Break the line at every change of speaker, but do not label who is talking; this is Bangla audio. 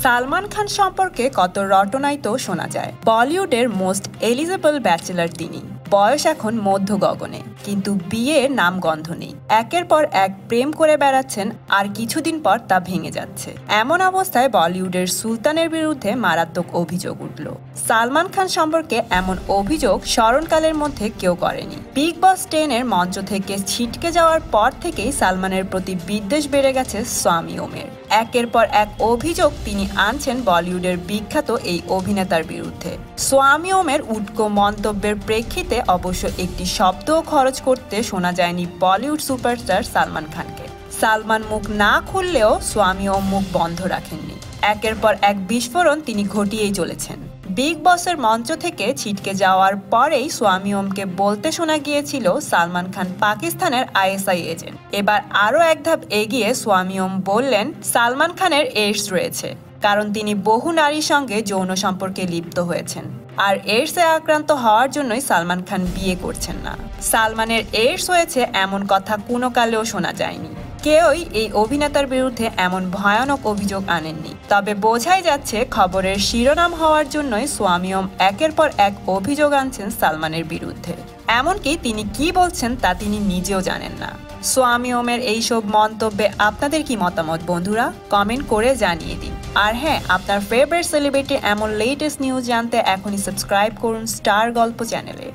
সালমান খান সম্পর্কে কত রটনাই তো শোনা যায়। বলিউডের মোস্ট এলিজেবল ব্যাচেলার তিনি। বয়স এখন মধ্য গগনে, কিন্তু বিয়ের নাম গন্ধ নেই। একের পর এক প্রেম করে বেড়াচ্ছেন, আর কিছুদিন পর তা ভেঙে যাচ্ছে। এমন অবস্থায় বলিউডের সুলতানের বিরুদ্ধে মারাত্মক অভিযোগ উঠল। সালমান খান সম্পর্কে এমন অভিযোগ স্মরণকালের মধ্যে কেউ করেনি। বিগ বস 10-এর মঞ্চ থেকে ছিটকে যাওয়ার পর থেকেই সালমানের প্রতি বিদ্বেষ বেড়ে গেছে স্বামী ওমের। একের পর এক অভিযোগ তিনি আনছেন বলিউডের বিখ্যাত এই অভিনেতার বিরুদ্ধে। স্বামী ওমের উটকো মন্তব্যের প্রেক্ষিতে অবশ্য একটি শব্দও খরচ করতে শোনা যায়নি বলিউড সুপারস্টার সালমান খানকে। সালমান মুখ না খুললেও স্বামী ওম মুখ বন্ধ রাখেননি। একের পর এক বিস্ফোরণ তিনি ঘটিয়েই চলেছেন। বিগ বসের মঞ্চ থেকে ছিটকে যাওয়ার পরেই স্বামী ওমকে বলতে শোনা গিয়েছিল সালমান খান পাকিস্তানের আইএসআই এজেন্ট। এবার আরও এক ধাপ এগিয়ে স্বামী ওম বললেন সালমান খানের এইডস রয়েছে, কারণ তিনি বহু নারীর সঙ্গে যৌন সম্পর্কে লিপ্ত হয়েছেন। আর এইডসে আক্রান্ত হওয়ার জন্যই সালমান খান বিয়ে করছেন না। সালমানের এইডস হয়েছে এমন কথা কোনো কালেও শোনা যায়নি। কেউই এই অভিনেতার বিরুদ্ধে এমন ভয়ানক অভিযোগ আনেননি। তবে বোঝাই যাচ্ছে খবরের শিরোনাম হওয়ার জন্যই স্বামী ওম একের পর এক অভিযোগ আনছেন সালমানের বিরুদ্ধে। এমনকি তিনি কি বলছেন তা তিনি নিজেও জানেন না। স্বামী ওমের এইসব মন্তব্যে আপনাদের কি মতামত বন্ধুরা? কমেন্ট করে জানিয়ে দিন। আর হ্যাঁ, আপনার ফেভারিট সেলিব্রিটি এমন লেটেস্ট নিউজ জানতে এখনই সাবস্ক্রাইব করুন স্টার গল্প চ্যানেলে।